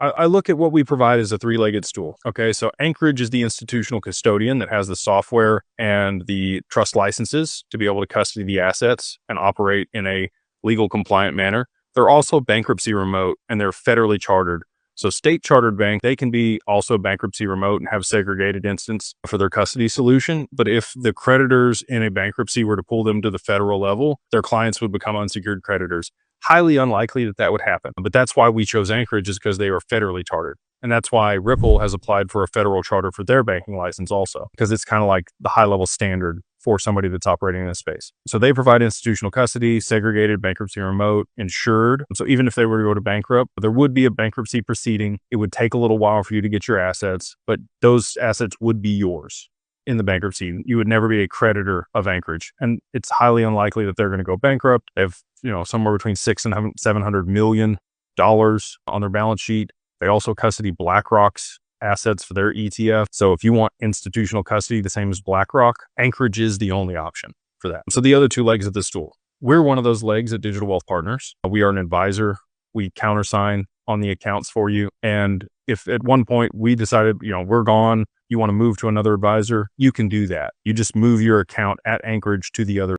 I look at what we provide as a three-legged stool. Okay. So Anchorage is the institutional custodian that has the software and the trust licenses to be able to custody the assets and operate in a legal compliant manner. They're also bankruptcy remote and they're federally chartered. So state chartered bank, they can be also bankruptcy remote and have segregated instance for their custody solution. But if the creditors in a bankruptcy were to pull them to the federal level, their clients would become unsecured creditors. Highly unlikely that that would happen. But that's why we chose Anchorage, is because they are federally chartered. And that's why Ripple has applied for a federal charter for their banking license also, because it's kind of like the high level standard for somebody that's operating in this space. So they provide institutional custody, segregated, bankruptcy remote, insured. So even if they were to go to bankrupt, there would be a bankruptcy proceeding. It would take a little while for you to get your assets, but those assets would be yours in the bankruptcy. You would never be a creditor of Anchorage. And it's highly unlikely that they're going to go bankrupt. They have, somewhere between $600 and $700 million on their balance sheet. They also custody BlackRock's assets for their ETF. So if you want institutional custody, the same as BlackRock, Anchorage is the only option for that. So the other two legs of the stool, we're one of those legs at Digital Wealth Partners. We are an advisor. We countersign on the accounts for you. And if at one point we decided, we're gone, you want to move to another advisor, you can do that. You just move your account at Anchorage to the other